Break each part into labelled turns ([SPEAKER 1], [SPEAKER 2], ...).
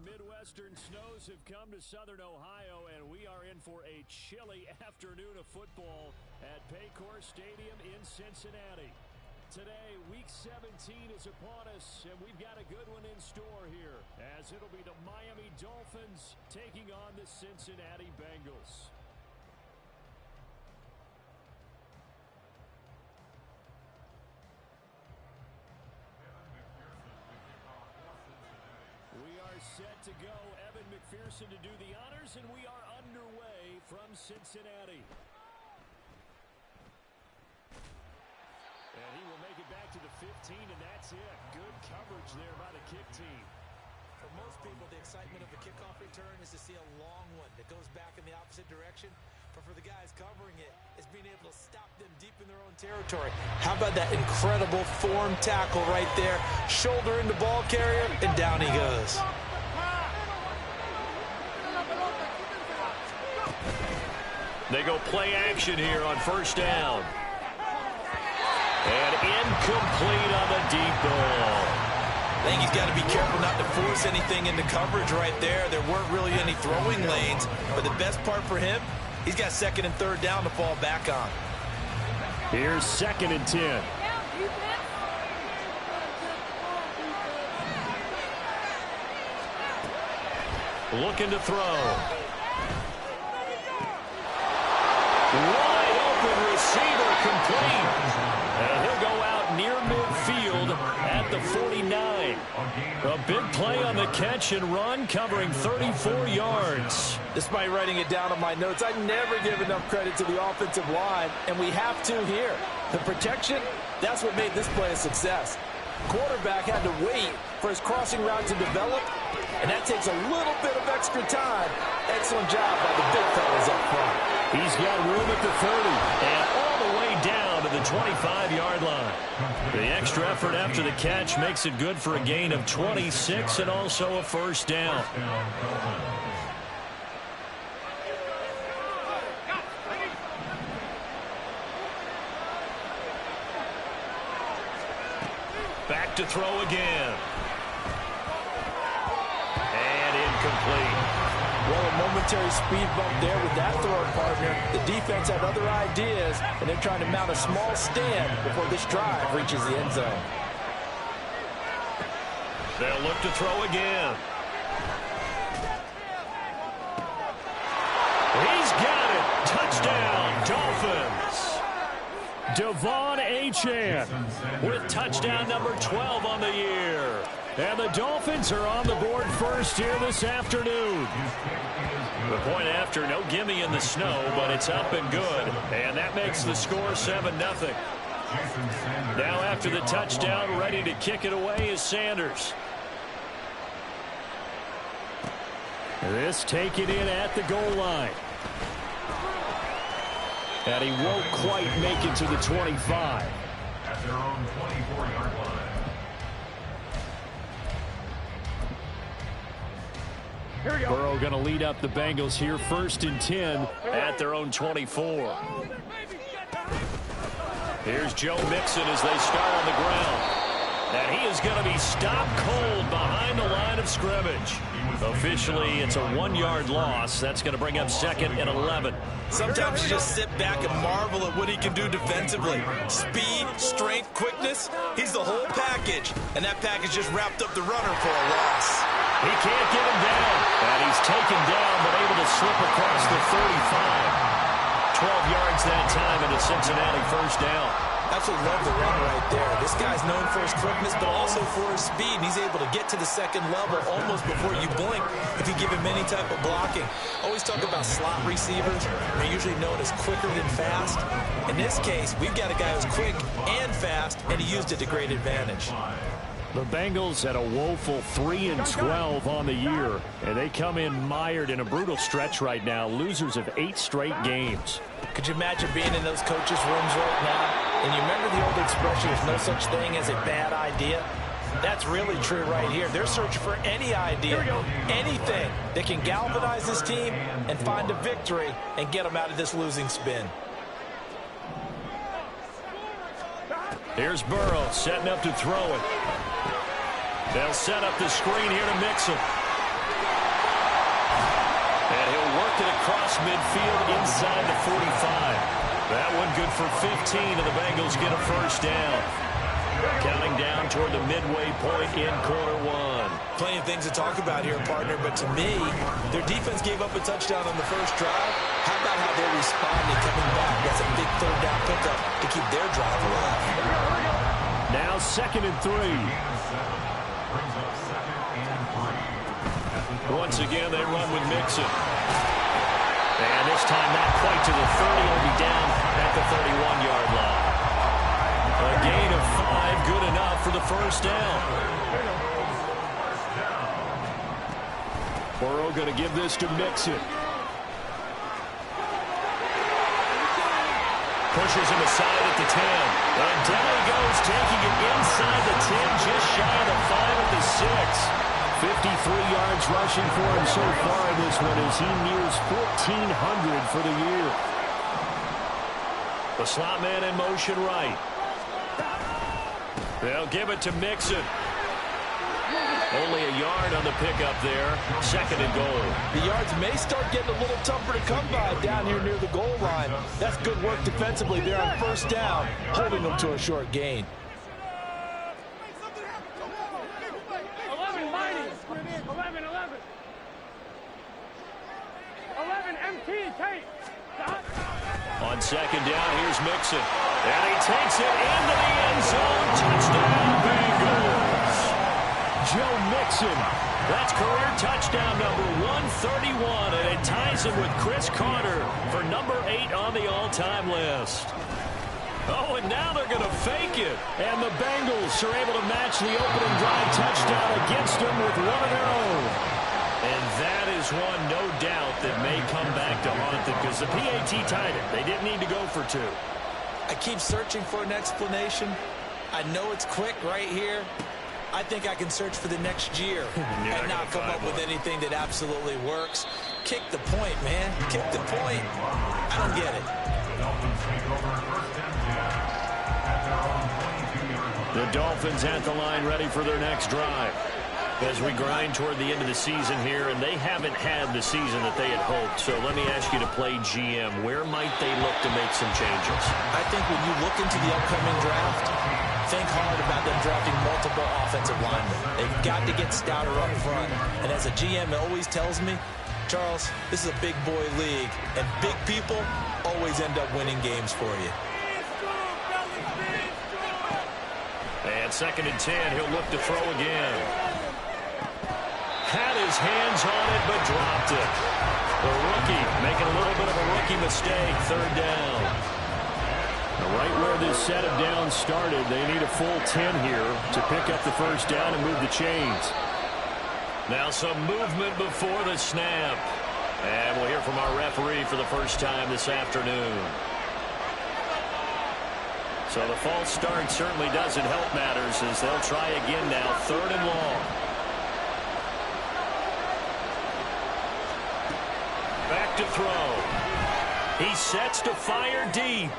[SPEAKER 1] Midwestern snows have come to Southern Ohio, and we are in for a chilly afternoon of football at Paycor Stadium in Cincinnati. Today, Week 17 is upon us, and we've got a good one in store here, as it'll be the Miami Dolphins taking on the Cincinnati Bengals. We are set to go. Evan McPherson to do the honors, and we are underway from Cincinnati. And he will make it back to the 15, and that's it. Good coverage there by the kick team.
[SPEAKER 2] For most people, the excitement of a kickoff return is to see a long one that goes back in the opposite direction. But for the guys covering it, it's being able to stop them deep in their own territory. How about that incredible form tackle right there? Shoulder in the ball carrier, and down he goes.
[SPEAKER 1] They go play action here on first down. And incomplete on the deep ball.
[SPEAKER 2] I think he's got to be careful not to force anything into coverage right there. There weren't really any throwing lanes. But the best part for him, he's got second and third down to fall back on.
[SPEAKER 1] Here's 2nd and 10. Looking to throw. Wide open receiver complete. And he'll go out near midfield at the 49. A big play on the catch and run, covering 34 yards.
[SPEAKER 2] Despite writing it down on my notes, I never give enough credit to the offensive line, and we have to here. The protection, that's what made this play a success. Quarterback had to wait for his crossing route to develop, and that takes a little bit of extra time. Excellent job by the big fellas up front.
[SPEAKER 1] He's got room at the 30 and all the way down to the 25-yard line. The extra effort after the catch makes it good for a gain of 26 and also a first down. Back to throw again. And incomplete.
[SPEAKER 2] Well, a momentary speed bump there with that throw partner. The defense had other ideas, and they're trying to mount a small stand before this drive reaches the end zone.
[SPEAKER 1] They'll look to throw again. He's got it. Touchdown, Dolphins. Devon Achane with touchdown number 12 on the year. And the Dolphins are on the board first here this afternoon. The point after, no gimme in the snow, but it's up and good. And that makes the score 7-0. Now after the touchdown, ready to kick it away is Sanders. This taken in at the goal line. And he won't quite make it to the 25.
[SPEAKER 3] At their own 24-yard line.
[SPEAKER 1] Burrow going to lead up the Bengals here, 1st and 10 at their own 24. Here's Joe Mixon as they start on the ground. And he is going to be stopped cold behind the line of scrimmage. Officially, it's a 1-yard loss. That's going to bring up 2nd and 11.
[SPEAKER 2] Sometimes you just sit back and marvel at what he can do defensively. Speed, strength, quickness, he's the whole package. And that package just wrapped up the runner for a loss.
[SPEAKER 1] He can't get him down. And he's taken down, but able to slip across the 35. 12 yards that time, and a Cincinnati first down.
[SPEAKER 2] Absolutely love the run right there. This guy's known for his quickness, but also for his speed. And he's able to get to the second level almost before you blink if you give him any type of blocking. Always talk about slot receivers. They're usually known as quicker than fast. In this case, we've got a guy who's quick and fast, and he used it to great advantage.
[SPEAKER 1] The Bengals at a woeful 3-12 on the year, and they come in mired in a brutal stretch right now, losers of 8 straight games.
[SPEAKER 2] Could you imagine being in those coaches' rooms right now? And you remember the old expression, there's no such thing as a bad idea? That's really true right here. They're searching for any idea, anything that can galvanize this team and find a victory and get them out of this losing spin.
[SPEAKER 1] Here's Burrow setting up to throw it. They'll set up the screen here to Mixon. across midfield inside the 45. That one good for 15, and the Bengals get a first down. Counting down toward the midway point in quarter one.
[SPEAKER 2] Plenty of things to talk about here, partner, but to me, their defense gave up a touchdown on the first drive. How about how they responded coming back? That's a big third down pickup to keep their drive alive.
[SPEAKER 1] Now 2nd and 3. Once again, they run with Mixon. And this time not quite to the 30. Will be down at the 31-yard line. A gain of 5, good enough for the first down. Burrow going to give this to Mixon. Pushes him aside at the 10. And down he goes, taking it inside the 10, just shy of the 5 at the 6. 53 yards rushing for him so far in this one as he nears 1,400 for the year. The slot man in motion right. They'll give it to Mixon. Only a yard on the pickup there. 2nd and goal.
[SPEAKER 2] The yards may start getting a little tougher to come by down here near the goal line. That's good work defensively there on first down, holding them to a short gain.
[SPEAKER 4] 11 MT, take.
[SPEAKER 1] On 2nd down, here's Mixon. And he takes it into the end zone. Touchdown, Bengals. Joe Mixon. That's career touchdown number 131, and it ties him with Chris Carter for number 8 on the all-time list. Oh, and now they're going to fake it. And the Bengals are able to match the opening drive touchdown against them with one of their own. And that is one, no doubt, that may come back to haunt them because the PAT tied it. They didn't need to go for 2.
[SPEAKER 2] I keep searching for an explanation. I know it's quick right here. I think I can search for the next year and not come up with anything that absolutely works. Kick the point, man. Kick the point. I don't get it.
[SPEAKER 1] The Dolphins at the line ready for their next drive. As we grind toward the end of the season here, and they haven't had the season that they had hoped. So let me ask you to play GM. Where might they look to make some changes?
[SPEAKER 2] I think when you look into the upcoming draft, think hard about them drafting multiple offensive linemen. They've got to get stouter up front. And as a GM always tells me, Charles, this is a big boy league, and big people always end up winning games for you.
[SPEAKER 1] And 2nd and 10, he'll look to throw again. Had his hands on it, but dropped it. The rookie making a little bit of a rookie mistake. 3rd down. Right where this set of downs started, they need a full 10 here to pick up the first down and move the chains. Now some movement before the snap. And we'll hear from our referee for the first time this afternoon. So the false start certainly doesn't help matters as they'll try again now. 3rd and long. Back to throw. He sets to fire deep.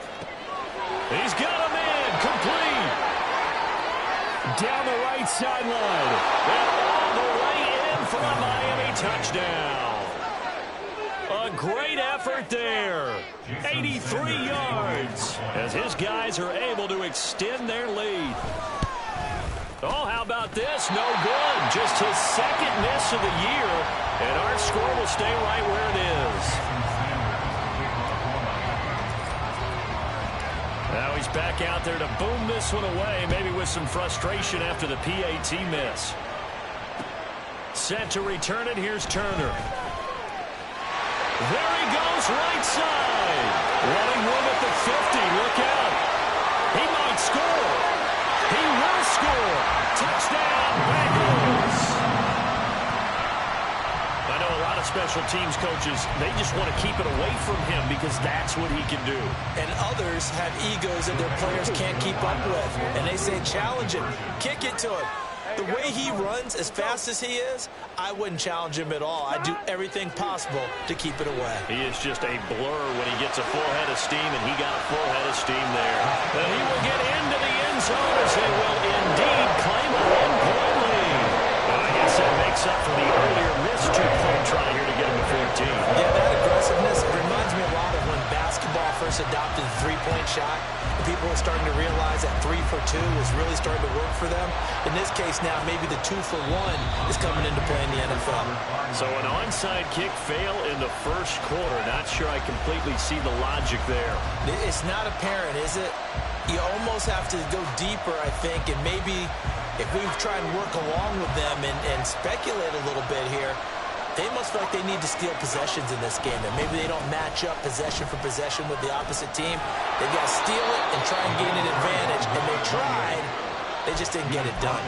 [SPEAKER 1] He's got him in. Complete. Down the right sideline. And all the way in for a Miami touchdown. A great effort there. 83 yards as his guys are able to extend their lead. Oh, how about this? No good. Just his 2nd miss of the year. And our score will stay right where it is. Now he's back out there to boom this one away, maybe with some frustration after the PAT miss. Set to return it. Here's Turner. There he goes, right side. Running room at the 50. Look out. He might score. He will score. Touchdown, Bengals. I know a lot of special teams coaches, they just want to keep it away from him because that's what he can do.
[SPEAKER 2] And others have egos that their players can't keep up with. And they say, challenge him. Kick it to him. The way he runs, as fast as he is, I wouldn't challenge him at all. I'd do everything possible to keep it away.
[SPEAKER 1] He is just a blur when he gets a full head of steam, and he got a full head of steam there. And he will get into the end zone as they will indeed claim a 1-point lead. And I guess that makes up for the earlier missed 2-point try here to get him to 14.
[SPEAKER 2] Yeah, that aggressiveness almost adopted the three-point shot. And people are starting to realize that 3 for 2 is really starting to work for them. In this case now, maybe the 2 for 1 is coming into play in the NFL.
[SPEAKER 1] So an onside kick fail in the first quarter. Not sure I completely see the logic there.
[SPEAKER 2] It's not apparent, is it? You almost have to go deeper, I think, and maybe if we try and work along with them and speculate a little bit here, they must feel like they need to steal possessions in this game. And maybe they don't match up possession for possession with the opposite team. They've got to steal it and try and gain an advantage. And they tried. They just didn't get it done.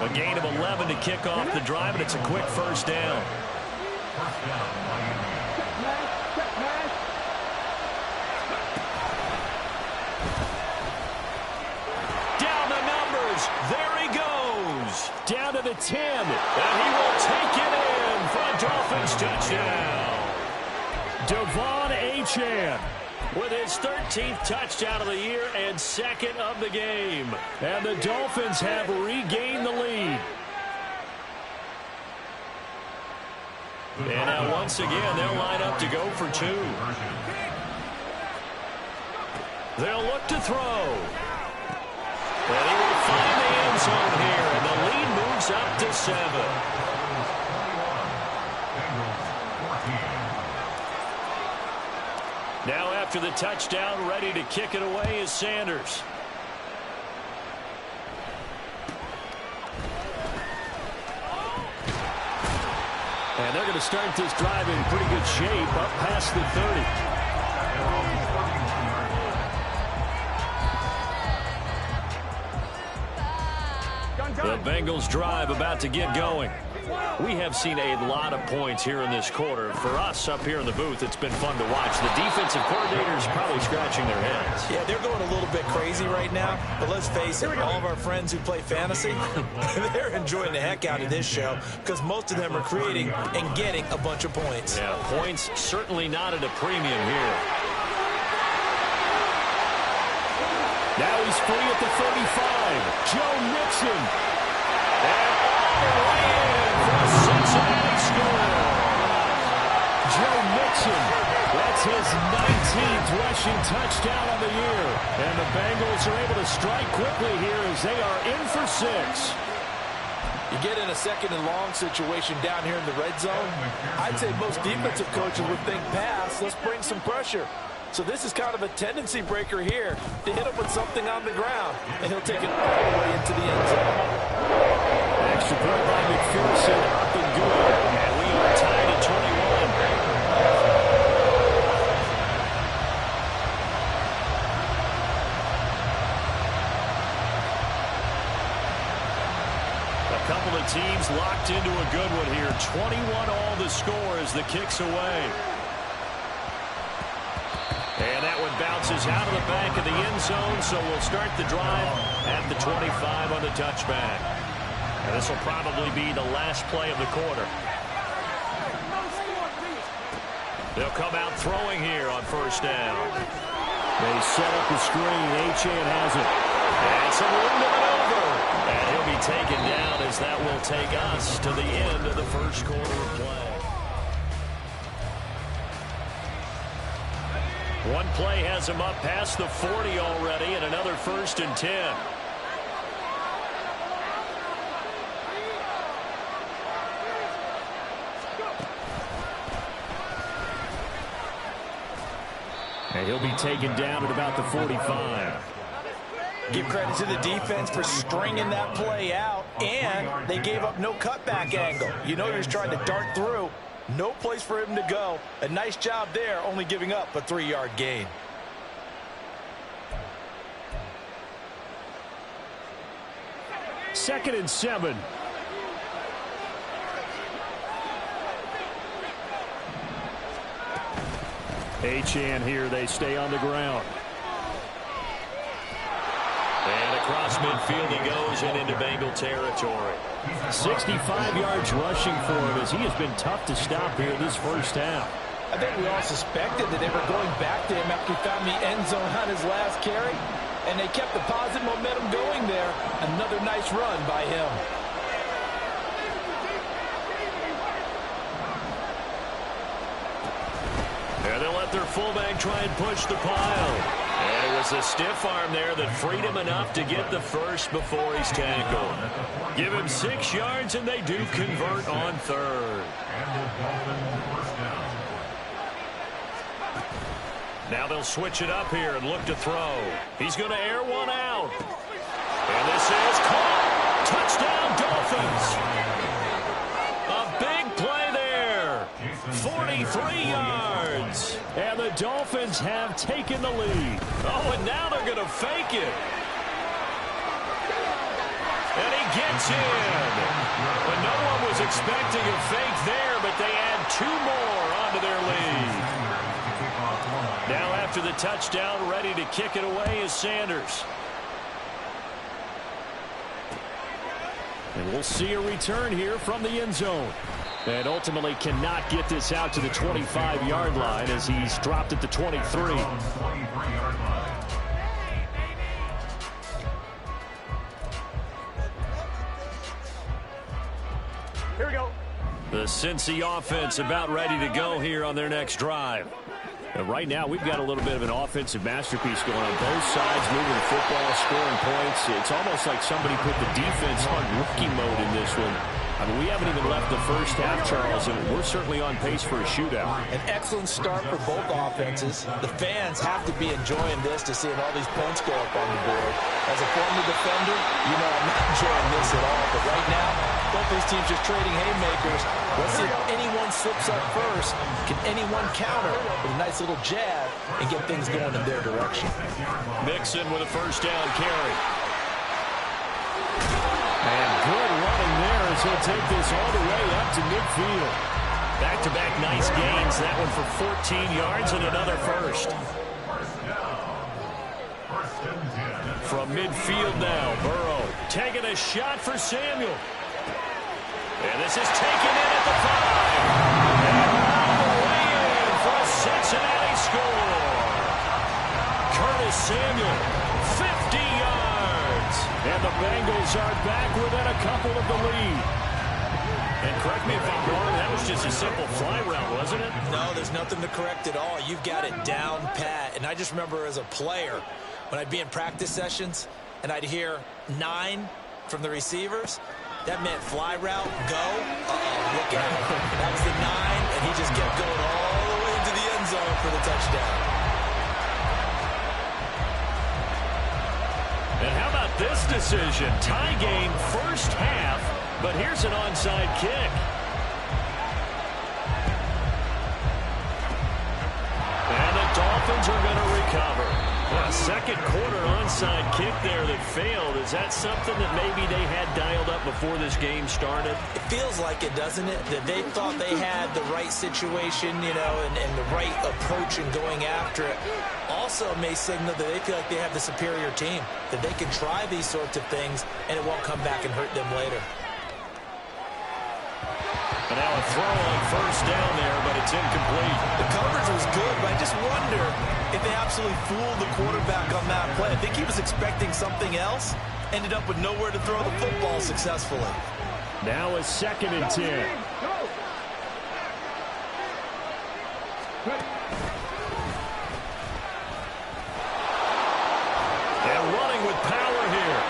[SPEAKER 1] A gain of 11 to kick off the drive, and it's a quick first down. Down the numbers. There he goes. Down to the 10. And he will take it in for a Dolphins touchdown. Devon Achane with his 13th touchdown of the year and second of the game. And the Dolphins have regained the lead. And now once again, they'll line up to go for 2. They'll look to throw. And he will find the end zone here, and the lead moves up to 7. Now after the touchdown, ready to kick it away is Sanders. And they're going to start this drive in pretty good shape, up past the 30. The Bengals drive about to get going. We have seen a lot of points here in this quarter. For us up here in the booth, it's been fun to watch. The defensive coordinators probably scratching their heads.
[SPEAKER 2] Yeah, they're going a little bit crazy right now. But let's face it, all of our friends who play fantasy, they're enjoying the heck out of this show because most of them are creating and getting a bunch of points.
[SPEAKER 1] Yeah, points certainly not at a premium here. Now he's free at the 35. Joe Mixon. And all the way in for a Cincinnati score. Joe Mixon. That's his 19th rushing touchdown of the year. And the Bengals are able to strike quickly here as they are in for 6.
[SPEAKER 5] You get in a second and long situation down here in the red zone. I'd say most defensive coaches would think pass. Let's bring some pressure. So this is kind of a tendency breaker here to hit him with something on the ground. And he'll take it all the way into the end zone.
[SPEAKER 1] Extra point by McPherson, up and good. And we are tied at 21. A couple of teams locked into a good one here. 21 all the score as the kick's away. And that one bounces out of the back of the end zone, so we'll start the drive at the 25 on the touchback. And this will probably be the last play of the quarter. They'll come out throwing here on first down. They set up the screen. Achane has it. And some room to maneuver. And he'll be taken down as that will take us to the end of the first quarter of play. One play has him up past the 40 already, and another 1st and 10. And he'll be taken down at about the 45.
[SPEAKER 5] Give credit to the defense for stringing that play out, and they gave up no cutback angle. You know he was trying to dart through. No place for him to go. A nice job there, only giving up a 3-yard gain.
[SPEAKER 1] Second and 7. Achane here, they stay on the ground. And across midfield he goes and into Bengal territory. 65 yards rushing for him as he has been tough to stop here this first half.
[SPEAKER 5] I think we all suspected that they were going back to him after he found the end zone on his last carry, and they kept the positive momentum going there. Another nice run by him.
[SPEAKER 1] And they'll let their fullback try and push the pile. And it was a stiff arm there that freed him enough to get the first before he's tackled. Give him 6 yards, and they do convert on third. Now they'll switch it up here and look to throw. He's going to air one out. And this is caught. Touchdown, Dolphins. A big play there. 43 yards. And the Dolphins have taken the lead. Oh, and now they're going to fake it. And he gets in. But no one was expecting a fake there, but they add 2 more onto their lead. Now after the touchdown, ready to kick it away is Sanders. And we'll see a return here from the end zone. And ultimately cannot get this out to the 25-yard line as he's dropped at the 23.
[SPEAKER 4] Here we go.
[SPEAKER 1] The Cincy offense about ready to go here on their next drive. And right now, we've got a little bit of an offensive masterpiece going on both sides, moving the football, scoring points. It's almost like somebody put the defense on rookie mode in this one. I mean, we haven't even left the first half, Charles, and we're certainly on pace for a shootout.
[SPEAKER 2] An excellent start for both offenses. The fans have to be enjoying this to seeing all these points go up on the board. As a former defender, you know I'm not enjoying this at all. But right now, both these teams just trading haymakers. Let's see if anyone slips up first. Can anyone counter with a nice little jab and get things going in their direction?
[SPEAKER 1] Mixon with a first down carry. And good running there as he'll take this all the way up to midfield. Back-to-back nice gains. That one for 14 yards and another first. From midfield now, Burrow taking a shot for Samuel. And this is taken in at the 5. And all the way in for a Cincinnati score. Curtis Samuel, 50 yards. And the Bengals are back within a couple of the lead. And correct me if I'm wrong, that was just a simple fly route, wasn't it?
[SPEAKER 2] No, there's nothing to correct at all. You've got it down pat. And I just remember as a player, when I'd be in practice sessions and I'd hear 9 from the receivers, that meant fly route, go. Uh-oh, look out. That was the 9, and he just kept going all the way into the end zone for the touchdown.
[SPEAKER 1] And how about this decision? Tie game first half, but here's an onside kick. And the Dolphins are going to recover. A second quarter onside kick there that failed. Is that something that maybe they had dialed up before this game started?
[SPEAKER 2] It feels like it, doesn't it? That they thought they had the right situation, you know, and the right approach in going after it. Also may signal that they feel like they have the superior team, that they can try these sorts of things and it won't come back and hurt them later.
[SPEAKER 1] And now a throw on first down there, but it's incomplete.
[SPEAKER 2] The coverage was good, but I just wonder if they absolutely fooled the quarterback on that play. I think he was expecting something else, ended up with nowhere to throw the football successfully.
[SPEAKER 1] Now a 2nd and 10. And running with power here.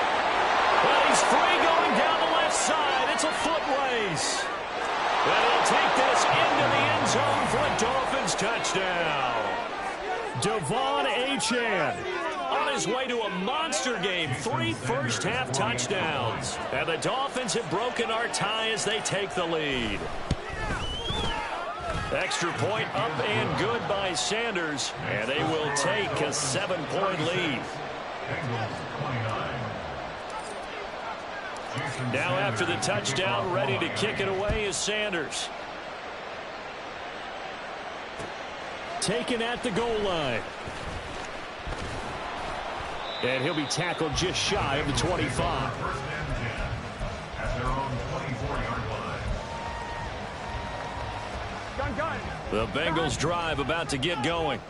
[SPEAKER 1] Well, he's free going down the left side. It's a foot race. And he'll take this into the end zone for a Dolphins touchdown. Devon Achane on his way to a monster game. 3 first-half touchdowns. And the Dolphins have broken our tie as they take the lead. Extra point up and good by Sanders. And they will take a 7-point lead. Now after the touchdown, ready to kick it away is Sanders. Taken at the goal line. And he'll be tackled just shy of the 25.
[SPEAKER 3] At their own 24-yard line.
[SPEAKER 1] The Bengals drive about to get going.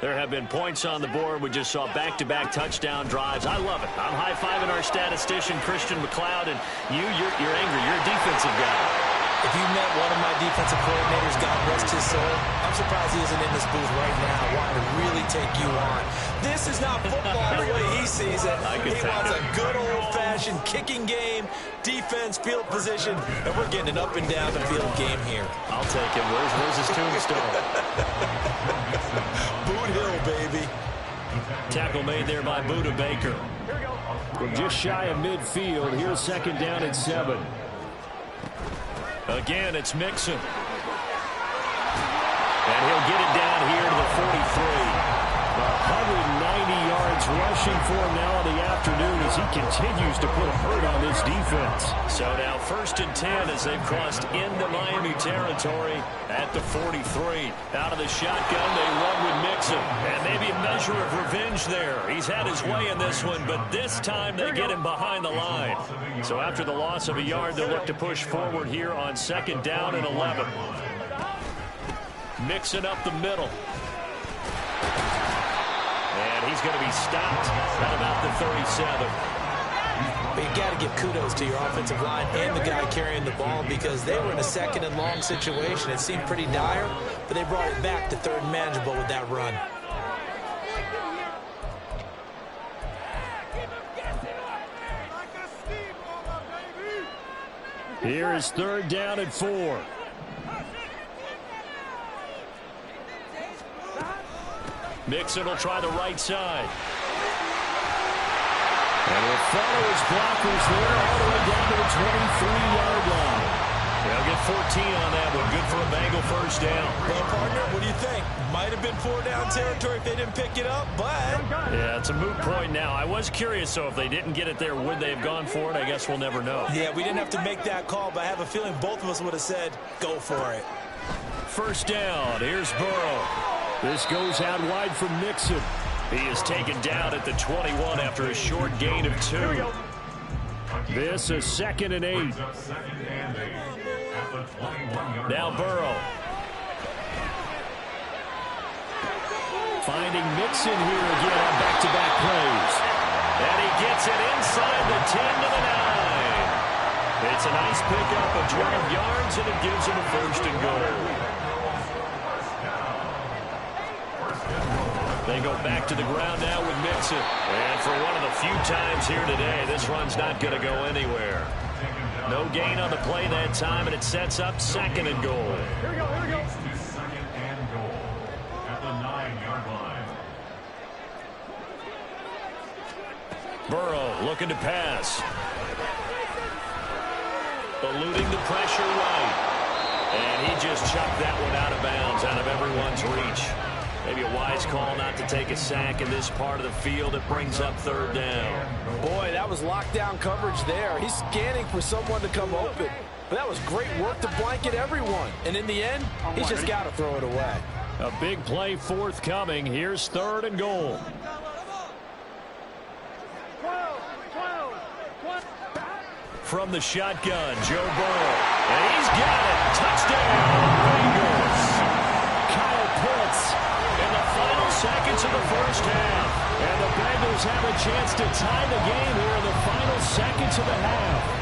[SPEAKER 1] There have been points on the board. We just saw back-to-back touchdown drives. I love it. I'm high-fiving our statistician, Christian McLeod, and you're angry. You're a defensive guy.
[SPEAKER 2] If you met one of my defensive coordinators, God rest his soul, I'm surprised he isn't in this booth right now wanting to really take you on. This is not football the way he sees it. He wants a good old-fashioned kicking game, defense, field position, and we're getting an up and down the field game here.
[SPEAKER 1] I'll take him. Where's his tombstone?
[SPEAKER 2] Boot Hill, baby.
[SPEAKER 1] Tackle made there by Buda Baker. We're just shy of midfield. Here's second down and 7. Again, it's Mixon. And he'll get it down here to the 43. 190 yards rushing for him now in the afternoon as he continues to put a hurt on this defense. So now 1st and 10 as they've crossed into Miami territory at the 43. Out of the shotgun, they run with Mixon. And maybe a measure of revenge there. He's had his way in this one, but this time they get him behind the line. So after the loss of a yard, they'll look to push forward here on 2nd down and 11. Mixon up the middle. And he's going to be stopped at about the 37.
[SPEAKER 2] But you got to give kudos to your offensive line and the guy carrying the ball because they were in a 2nd and long situation. It seemed pretty dire, but they brought it back to 3rd and manageable with that run.
[SPEAKER 1] Here is 3rd down and 4. Mixon will try the right side. And will follow his blockers there all the way down to the 23-yard line. They'll get 14 on that one. Good for a Bengal 1st down.
[SPEAKER 2] Well, partner, what do you think? Might have been 4-down territory if they didn't pick it up, but...
[SPEAKER 1] Yeah, it's a moot point now. I was curious, so if they didn't get it there, would they have gone for it? I guess we'll never know.
[SPEAKER 2] Yeah, we didn't have to make that call, but I have a feeling both of us would have said, go for it.
[SPEAKER 1] 1st down. Here's Burrow. This goes out wide for Mixon. He is taken down at the 21 after a short gain of 2. This is 2nd and 8. Now Burrow. Finding Mixon here again on back-to-back plays. And he gets it inside the 10 to the 9. It's a nice pickup of 12 yards, and it gives him a 1st and goal. They go back to the ground now with Mixon. And for one of the few times here today, this run's not going to go anywhere. No gain on the play that time, and it sets up 2nd and goal.
[SPEAKER 3] Here we go, here we go. 2nd and goal at the 9-yard line.
[SPEAKER 1] Burrow looking to pass. Eluding the pressure right. And he just chucked that one out of bounds, out of everyone's reach. Maybe a wise call not to take a sack in this part of the field. It brings up 3rd down.
[SPEAKER 5] Boy, that was lockdown coverage there. He's scanning for someone to come open. But that was great work to blanket everyone. And in the end, he's just got to throw it away.
[SPEAKER 1] A big play forthcoming. Here's 3rd and goal.
[SPEAKER 4] 12.
[SPEAKER 1] From the shotgun, Joe Burrow. And he's got it. Touchdown, Bengals. Kyle Pitts. In the final seconds of the 1st half. And the Bengals have a chance to tie the game here in the final seconds of the half.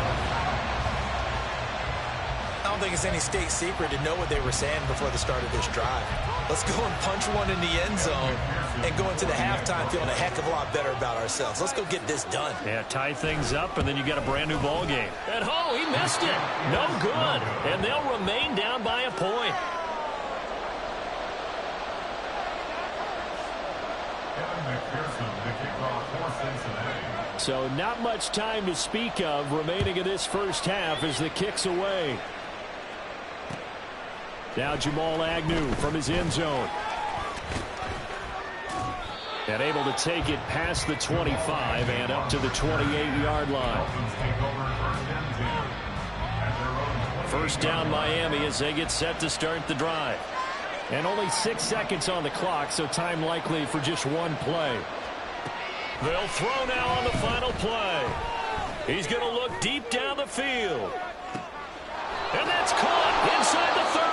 [SPEAKER 2] I don't think it's any state secret to know what they were saying before the start of this drive. Let's go and punch one in the end zone and go into the halftime feeling a heck of a lot better about ourselves. Let's go get this done.
[SPEAKER 1] Yeah, tie things up, and then you got a brand-new ball game. And, oh, he missed it. No good. And they'll remain down by a point. So not much time to speak of remaining in this 1st half as the kick's away. Now Jamal Agnew from his end zone. And able to take it past the 25 and up to the 28-yard line. 1st down Miami as they get set to start the drive. And only 6 seconds on the clock, so time likely for just one play. They'll throw now on the final play. He's going to look deep down the field. And that's caught inside the 30.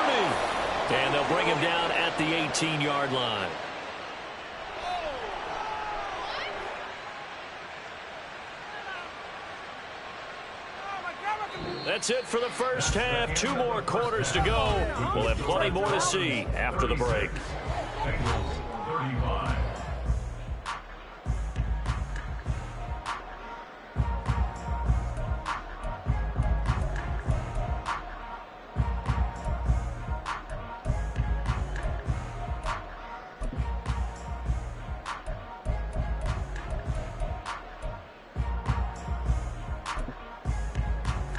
[SPEAKER 1] And they'll bring him down at the 18-yard line. That's it for the first half. 2 more quarters to go. We'll have plenty more to see after the break.
[SPEAKER 3] Bengals 35.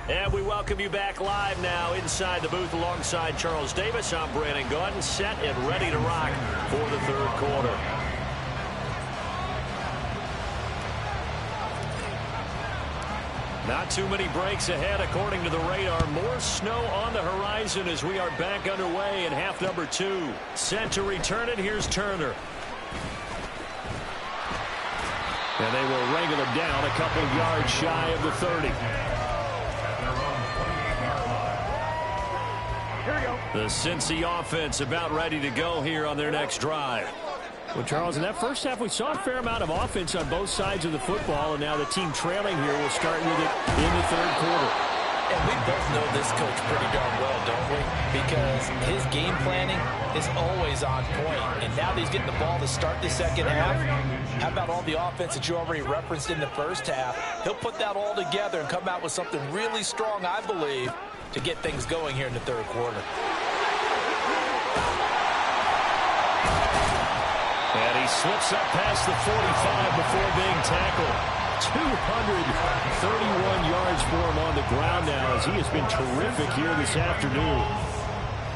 [SPEAKER 1] And we welcome you back live now inside the booth alongside Charles Davis. I'm Brandon Gaudin, set and ready to rock for the third quarter. Not too many breaks ahead according to the radar. More snow on the horizon as we are back underway in half number 2. Set to return it. Here's Turner. And they will wrangle him down a couple yards shy of the 30. The Cincy offense about ready to go here on their next drive. Well, Charles, in that first half, we saw a fair amount of offense on both sides of the football, and now the team trailing here will start with it in the third quarter.
[SPEAKER 5] And we both know this coach pretty darn well, don't we? Because his game planning is always on point. And now that he's getting the ball to start the second half, how about all the offense that you already referenced in the first half? He'll put that all together and come out with something really strong, I believe, to get things going here in the third quarter.
[SPEAKER 1] And he slips up past the 45 before being tackled. 231 yards for him on the ground now as he has been terrific here this afternoon.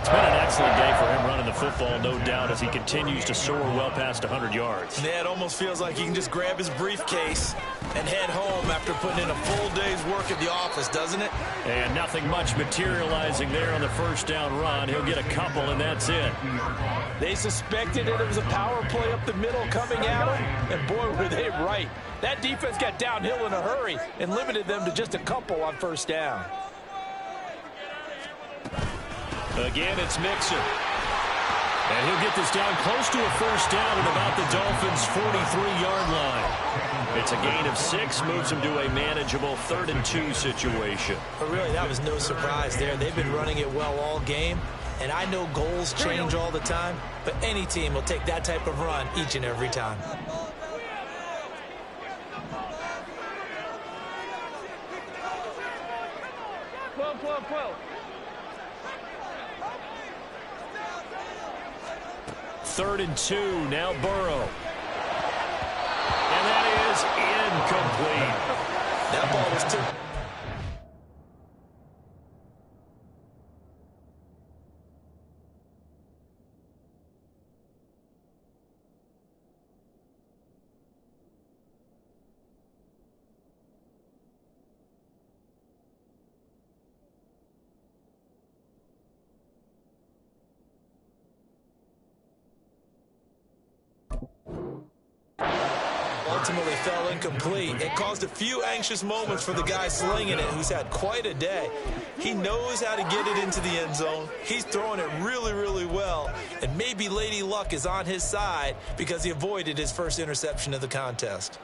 [SPEAKER 1] It's been an excellent day for him running the football, no doubt, as he continues to soar well past 100 yards.
[SPEAKER 2] Yeah, it almost feels like he can just grab his briefcase and head home after putting in a full day's work at the office, doesn't it?
[SPEAKER 1] And nothing much materializing there on the first down run. He'll get a couple, and that's it.
[SPEAKER 5] They suspected that it was a power play up the middle coming at him, and boy, were they right. That defense got downhill in a hurry and limited them to just a couple on first down.
[SPEAKER 1] Again, it's Mixon. And he'll get this down close to a first down at about the Dolphins' 43-yard line. It's a gain of 6, moves him to a manageable 3rd and 2 situation.
[SPEAKER 2] But really, that was no surprise there. They've been running it well all game. And I know goals change all the time, but any team will take that type of run each and every time.
[SPEAKER 1] Third and 2, now Burrow. And that is incomplete.
[SPEAKER 2] That ball was too... ultimately fell incomplete. It caused a few anxious moments for the guy slinging it, who's had quite a day. He knows how to get it into the end zone. He's throwing it really, really well. And maybe Lady Luck is on his side because he avoided his first interception of the contest.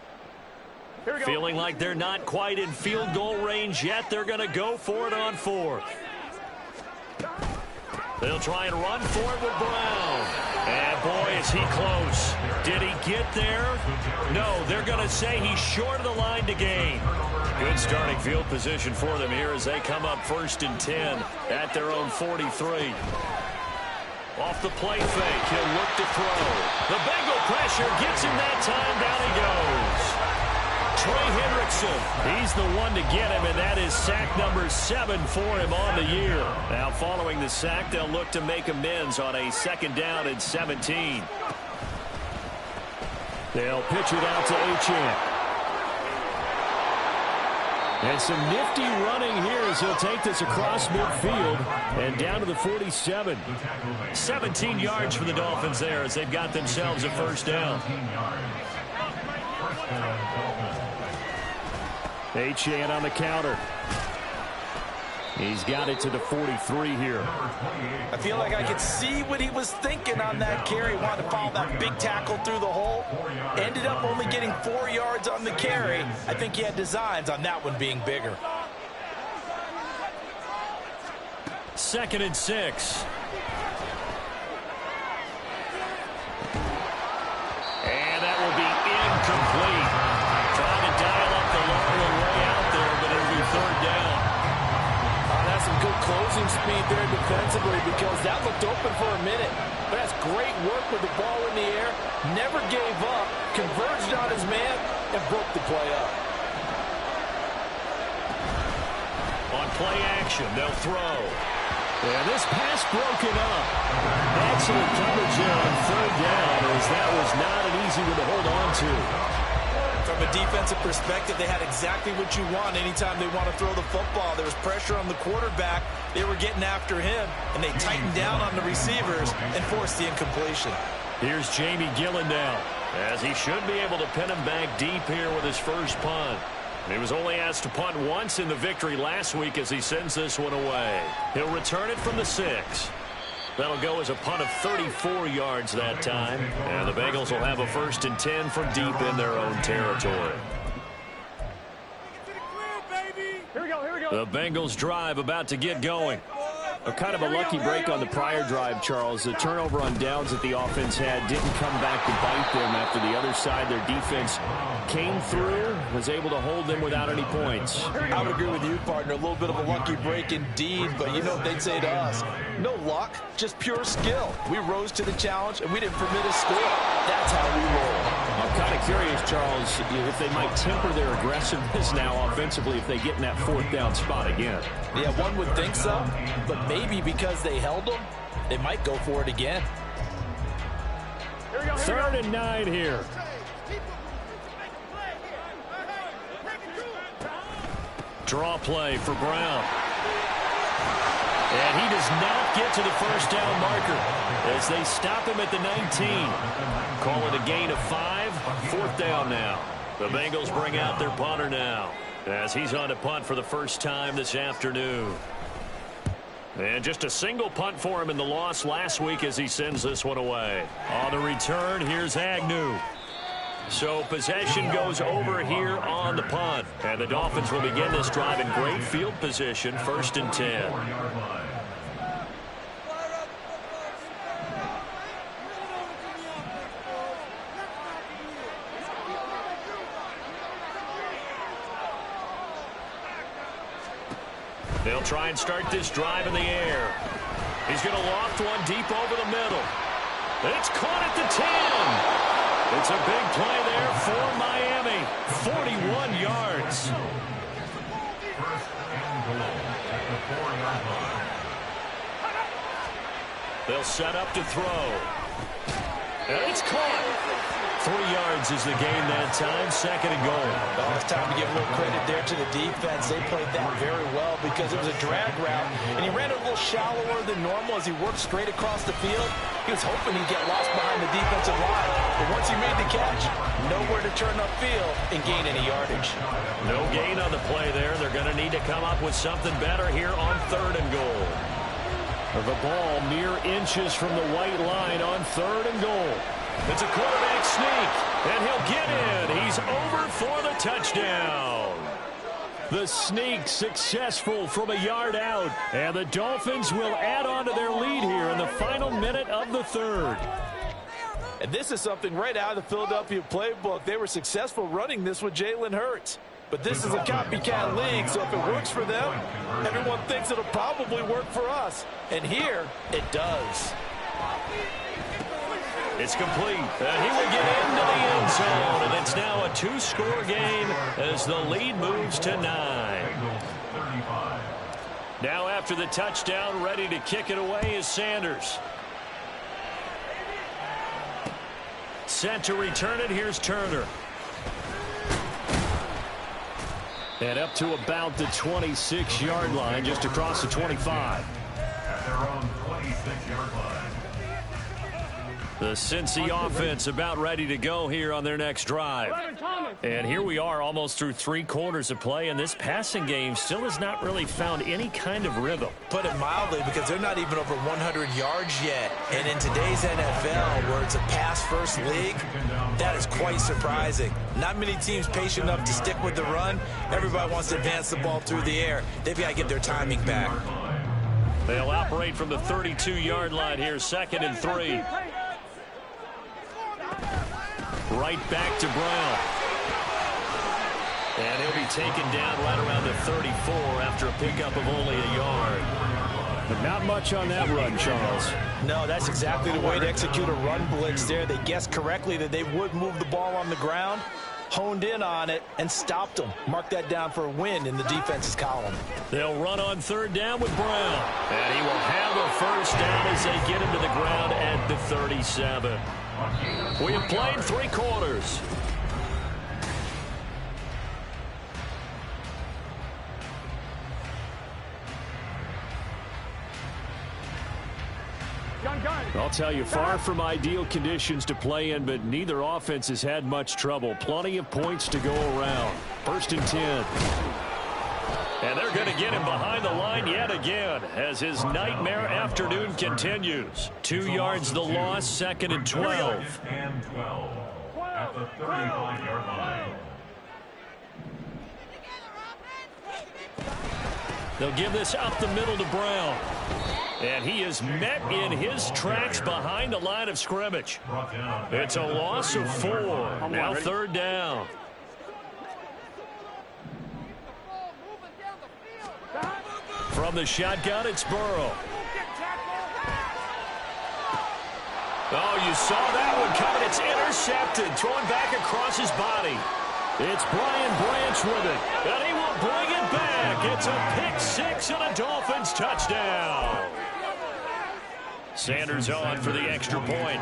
[SPEAKER 1] Feeling like they're not quite in field goal range yet. They're going to go for it on 4th. They'll try and run for it with Brown. And boy, is he close. Did he get there? No, they're going to say he's short of the line to gain. Good starting field position for them here as they come up 1st and 10 at their own 43. Off the play fake, he'll look to throw. The Bengal pressure gets him that time. Down he goes. Trey Hendrickson, he's the one to get him, and that is sack number 7 for him on the year. Now, following the sack, they'll look to make amends on a 2nd down and 17. They'll pitch it out to Achane. And some nifty running here as he'll take this across midfield and down to the 47. 17 yards for the Dolphins there as they've got themselves a first down. Achane on the counter. He's got it to the 43 here.
[SPEAKER 5] I feel like I could see what he was thinking on that carry. Wanted to follow that big tackle through the hole. Ended up only getting 4 yards on the carry. I think he had designs on that one being bigger.
[SPEAKER 1] 2nd and 6. And that will be incomplete. Trying to dial up the long way out there, but it'll be 3rd down.
[SPEAKER 5] That's some good closing speed there defensively because that looked open for a minute. But that's great work with the ball in the air. Never gave up, converged on his man, and broke the play up.
[SPEAKER 1] On play action, they'll throw. And this pass broken up. Excellent coverage there on 3rd down, as that was not an easy one to hold on to.
[SPEAKER 2] From a defensive perspective, they had exactly what you want anytime they want to throw the football. There was pressure on the quarterback. They were getting after him, and they tightened down on the receivers and forced the incompletion.
[SPEAKER 1] Here's Jamie Gillen now, as he should be able to pin him back deep here with his first punt. He was only asked to punt once in the victory last week as he sends this one away. He'll return it from the 6. That'll go as a punt of 34 yards that time. And the Bengals will have a 1st and 10 from deep in their own territory.
[SPEAKER 4] Here we go.
[SPEAKER 1] The Bengals drive about to get going.
[SPEAKER 6] Kind of a lucky break on the prior drive, Charles. The turnover on downs that the offense had didn't come back to bite them after the other side. Their defense came through, was able to hold them without any points.
[SPEAKER 5] I would agree with you, partner. A little bit of a lucky break indeed, but you know what they'd say to us? No luck, just pure skill. We rose to the challenge, and we didn't permit a score. That's how we roll.
[SPEAKER 6] I'm kind of curious, Charles, if they might temper their aggressiveness now offensively if they get in that 4th down spot again.
[SPEAKER 5] Yeah, one would think so, but maybe because they held them, they might go for it again.
[SPEAKER 1] 3rd and 9 here. Draw play for Brown. And he does not get to the 1st down marker as they stop him at the 19. Call it a gain of 5. 4th down now. The Bengals bring out their punter now as he's on to punt for the first time this afternoon. And just a single punt for him in the loss last week as he sends this one away. On the return, here's Agnew. So possession goes over here on the punt. And the Dolphins will begin this drive in great field position, 1st and 10. They'll try and start this drive in the air. He's going to loft one deep over the middle. It's caught at the 10. It's a big play there for Miami. 41 yards.
[SPEAKER 3] 1st and goal at the 4-yard line.
[SPEAKER 1] They'll set up to throw. And it's caught. 3 yards is the gain that time. 2nd and goal.
[SPEAKER 2] Oh, it's time to give a little credit there to the defense. They played that very well because it was a drag route, and he ran it a little shallower than normal as he worked straight across the field. He was hoping he'd get lost behind the defensive line, but once he made the catch, nowhere to turn upfield and gain any yardage.
[SPEAKER 1] No gain on the play there. They're going to need to come up with something better here on 3rd and goal. The ball mere inches from the white line on 3rd and goal. It's a quarterback sneak, and he'll get in. He's over for the touchdown. The sneak successful from a yard out, and the Dolphins will add on to their lead here in the final minute of the 3rd.
[SPEAKER 5] And this is something right out of the Philadelphia playbook. They were successful running this with Jalen Hurts. But this is a copycat league, so if it works for them, everyone thinks it'll probably work for us. And here, it does.
[SPEAKER 1] It's complete, and he will get into the end zone, and it's now a 2-score game as the lead moves to 9. Now after the touchdown, ready to kick it away is Sanders. Set to return it, here's Turner. And up to about the 26-yard line, just across the 25.
[SPEAKER 3] At their own 26-yard line.
[SPEAKER 1] The Cincy offense about ready to go here on their next drive. And here we are almost through 3 quarters of play, and this passing game still has not really found any kind of rhythm.
[SPEAKER 2] Put it mildly, because they're not even over 100 yards yet. And in today's NFL, where it's a pass-first league, that is quite surprising. Not many teams patient enough to stick with the run. Everybody wants to advance the ball through the air. They've got to get their timing back.
[SPEAKER 1] They'll operate from the 32-yard line here, 2nd and 3. Right back to Brown. And he'll be taken down right around the 34 after a pickup of only a yard. But not much on that run, Charles.
[SPEAKER 5] No, that's exactly the way to execute a run blitz there. They guessed correctly that they would move the ball on the ground, honed in on it, and stopped them. Mark that down for a win in the defense's column.
[SPEAKER 1] They'll run on 3rd down with Brown. And he will have a 1st down as they get him to the ground at the 37. We have played 3 quarters. I'll tell you, far from ideal conditions to play in, but neither offense has had much trouble. Plenty of points to go around. 1st and 10. And they're going to get him behind the line yet again as his nightmare afternoon continues. 2 yards the loss, 2nd and 12.
[SPEAKER 3] And 12 at the 35-yard line.
[SPEAKER 1] They'll give this up the middle to Brown. And he is met in his tracks behind the line of scrimmage. It's a loss of 4. Now 3rd down. From the shotgun, it's Burrow. Oh, you saw that one coming. It's intercepted. Thrown back across his body. It's Brian Branch with it. And he will bring it back. It's a pick-6 and a Dolphins touchdown. Sanders on for the extra point.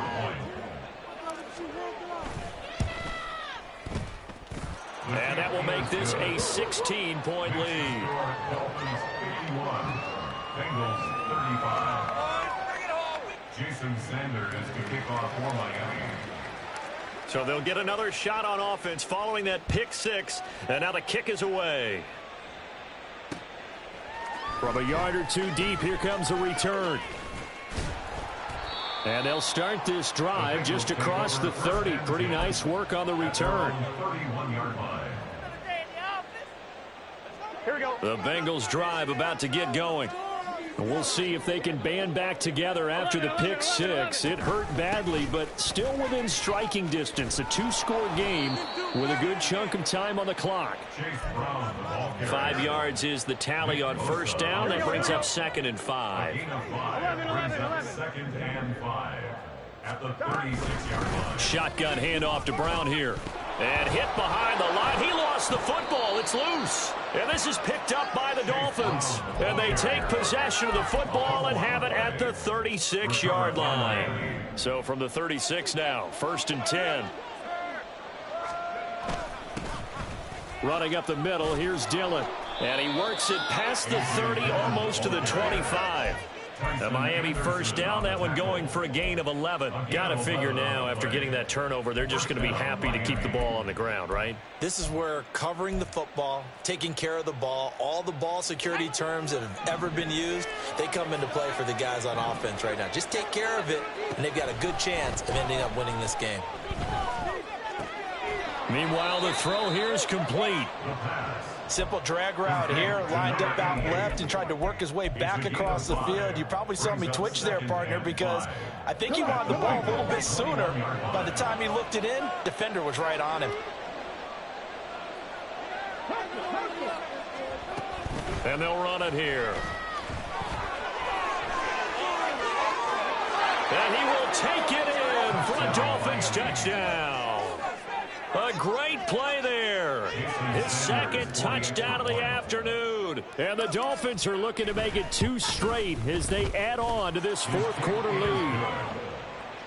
[SPEAKER 1] And that will make this a 16-point lead.
[SPEAKER 3] Dolphins 81, Bengals 35. Jason Sanders to kick off for Miami.
[SPEAKER 1] So they'll get another shot on offense following that pick-6. And now the kick is away. From a yard or 2 deep, here comes a return. And they'll start this drive just across the 30. Pretty nice work on the return.
[SPEAKER 3] 31-yard line.
[SPEAKER 4] Here we go.
[SPEAKER 1] The Bengals drive about to get going. We'll see if they can band back together after the pick-6. It hurt badly, but still within striking distance. A 2-score game with a good chunk of time on the clock. 5 yards is the tally on 1st down. That brings up 2nd and 5.
[SPEAKER 3] Brings up 2nd and 5 at the 36-yard line.
[SPEAKER 1] Shotgun handoff to Brown here. And hit behind the line. He lost the football. It's loose. And this is picked up by the Dolphins. And they take possession of the football and have it at the 36-yard line. So from the 36 now, 1st and 10. Running up the middle, here's Dillon. And he works it past the 30, almost to the 25. The Miami 1st down, that one going for a gain of 11. Got to figure now, after getting that turnover, they're just going to be happy to keep the ball on the ground, right?
[SPEAKER 2] This is where covering the football, taking care of the ball, all the ball security terms that have ever been used, they come into play for the guys on offense right now. Just take care of it, and they've got a good chance of ending up winning this game.
[SPEAKER 1] Meanwhile, the throw here is complete.
[SPEAKER 5] Simple drag route here, lined up out left and tried to work his way back across the field. You probably saw me twitch there, partner, because I think he wanted the ball a little bit sooner. By the time he looked it in, defender was right on him.
[SPEAKER 1] And they'll run it here. And he will take it in for a Dolphins touchdown. A great play there. His 2nd touchdown of the afternoon. And the Dolphins are looking to make it 2 straight as they add on to this 4th quarter lead.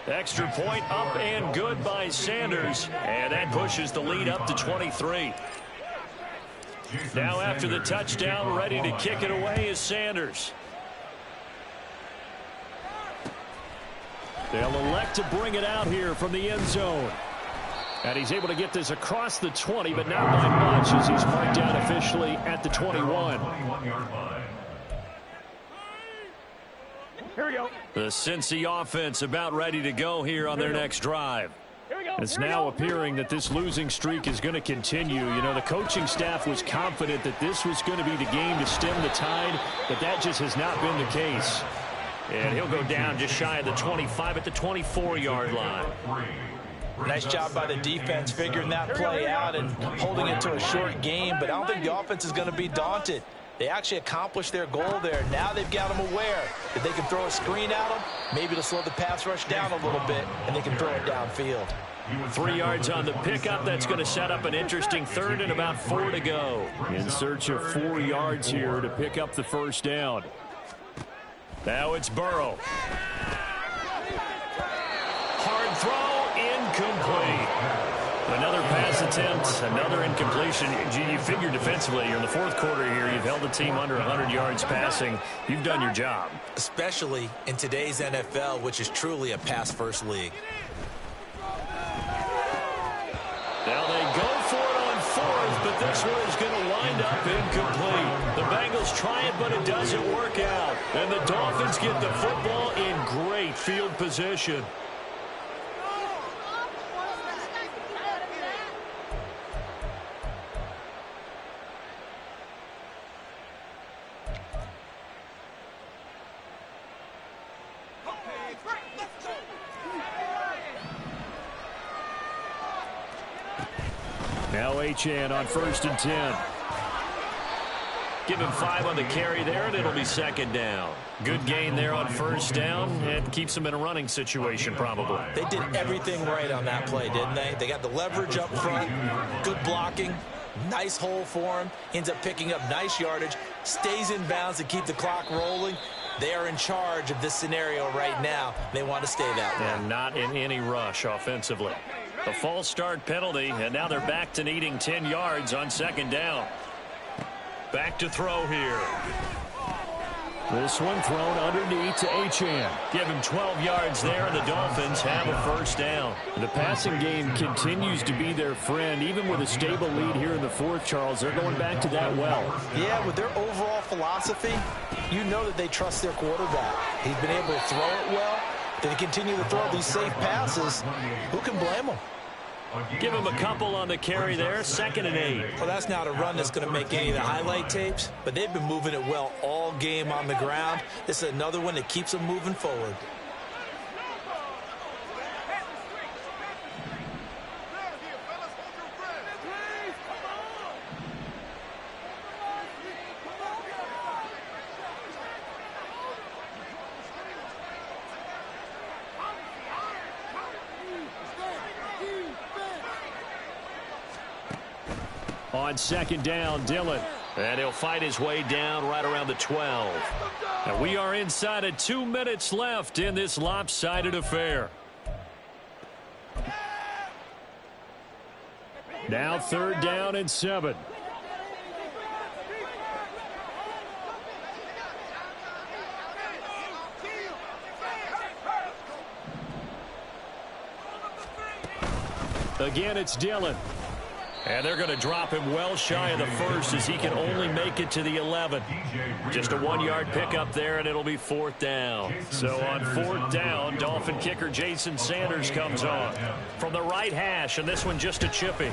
[SPEAKER 1] Extra point up and good by Sanders. And that pushes the lead up to 23. Now after the touchdown, ready to kick it away is Sanders. They'll elect to bring it out here from the end zone. And he's able to get this across the 20, but not by much as he's marked down officially at the 21.
[SPEAKER 4] Here we go.
[SPEAKER 1] The Cincy offense about ready to go here on their next drive.
[SPEAKER 4] Here we go.
[SPEAKER 1] It's now appearing that this losing streak is going to continue. You know, the coaching staff was confident that this was going to be the game to stem the tide, but that just has not been the case. And he'll go down just shy of the 25 at the 24-yard line.
[SPEAKER 5] Nice job by the defense figuring that play out and holding it to a short game, but I don't think the offense is going to be daunted. They actually accomplished their goal there. Now they've got them aware that they can throw a screen at them, maybe to slow the pass rush down a little bit, and they can throw it downfield.
[SPEAKER 1] 3 yards on the pickup. That's going to set up an interesting third and about 4 to go. In search of 4 yards here to pick up the first down. Now it's Burrow. Hard throw, incomplete. Another pass attempt, another incompletion. You figure defensively, you're in the fourth quarter here. You've held the team under 100 yards passing. You've done your job.
[SPEAKER 2] Especially in today's NFL, which is truly a pass-first league.
[SPEAKER 1] Now they go for it on fourth, but this one is going to wind up incomplete. The Bengals try it, but it doesn't work out. And the Dolphins get the football in great field position. Now Achane on 1st and 10. Give him 5 on the carry there, and it'll be second down. Good gain there on first down, and keeps him in a running situation probably.
[SPEAKER 2] They did everything right on that play, didn't they? They got the leverage up front, good blocking, nice hole for him, ends up picking up nice yardage, stays in bounds to keep the clock rolling. They are in charge of this scenario right now. They want to stay that way.
[SPEAKER 1] And not in any rush offensively. A false start penalty, and now they're back to needing 10 yards on second down. Back to throw here. This one thrown underneath to Achane. Give him 12 yards there, and the Dolphins have a first down. The passing game continues to be their friend. Even with a stable lead here in the fourth, Charles, they're going back to that well.
[SPEAKER 5] Yeah, with their overall philosophy, you know that they trust their quarterback. He's been able to throw it well. They continue to throw these safe passes. Who can blame them?
[SPEAKER 1] Give him a couple on the carry there, 2nd and 8.
[SPEAKER 2] Well, that's not a run that's going to make any of the highlight tapes, but they've been moving it well all game on the ground. This is another one that keeps them moving forward.
[SPEAKER 1] On second down, Dillon. And he'll fight his way down right around the 12. And we are inside of 2 minutes left in this lopsided affair. Now 3rd down and 7. Again, it's Dillon. And they're going to drop him well shy of the first as he can only make it to the 11. Just a 1-yard pickup there, and it'll be 4th down. So on 4th down, Dolphin kicker Jason Sanders comes on from the right hash, and this one just a chippy.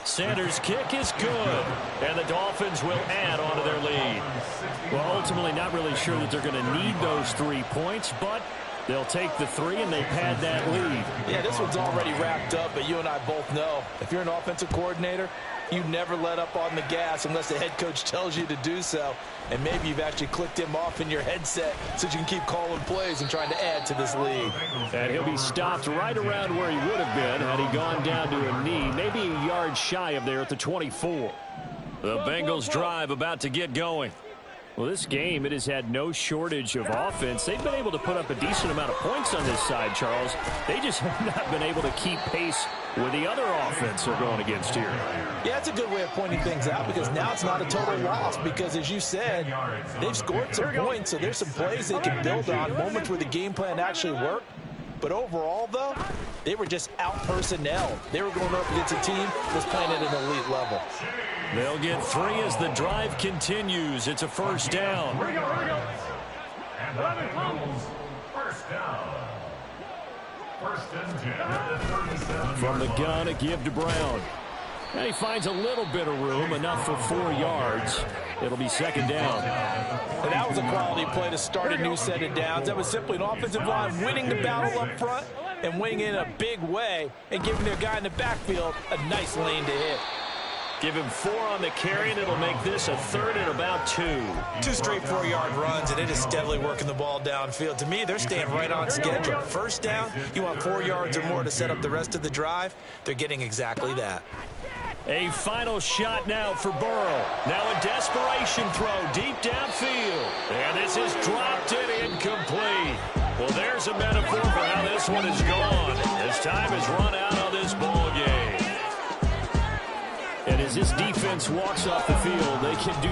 [SPEAKER 1] Sanders' kick is good, and the Dolphins will add on to their lead. Well, ultimately not really sure that they're going to need those 3 points, but they'll take the 3, and they've had that lead.
[SPEAKER 5] Yeah, this one's already wrapped up, but you and I both know if you're an offensive coordinator, you never let up on the gas unless the head coach tells you to do so. And maybe you've actually clicked him off in your headset so you can keep calling plays and trying to add to this lead.
[SPEAKER 1] And he'll be stopped right around where he would have been had he gone down to a knee, maybe a yard shy of there at the 24. The Bengals drive about to get going. Well, this game, it has had no shortage of offense. They've been able to put up a decent amount of points on this side, Charles. They just have not been able to keep pace with the other offense they're going against here.
[SPEAKER 5] Yeah, it's a good way of pointing things out because now it's not a total loss because, as you said, they've scored some points, so there's some plays they can build on, moments where the game plan actually worked. But overall, though, they were just out-personnel. They were going up against a team that was playing at an elite level.
[SPEAKER 1] They'll get 3 as the drive continues. It's a first down.
[SPEAKER 3] And the Bengals, first down. First and 10 at the 37-yard
[SPEAKER 1] From the
[SPEAKER 3] line.
[SPEAKER 1] gun, a give to Brown. And he finds a little bit of room, enough for 4 yards. It'll be second down.
[SPEAKER 5] And that was a quality play to start a new set of downs. That was simply an offensive line winning the battle up front and winning in a big way and giving their guy in the backfield a nice lane to hit.
[SPEAKER 1] Give him 4 on the carry, and it'll make this a third and about 2.
[SPEAKER 2] 2 straight 4-yard runs, and it is steadily working the ball downfield. To me, they're staying right on schedule. First down, you want 4 yards or more to set up the rest of the drive. They're getting exactly that.
[SPEAKER 1] A final shot now for Burrow. Now a desperation throw deep downfield. And this is dropped and incomplete. Well, there's a metaphor for how this one is gone. As time has run out on this ball game. And as this defense walks off the field, they can do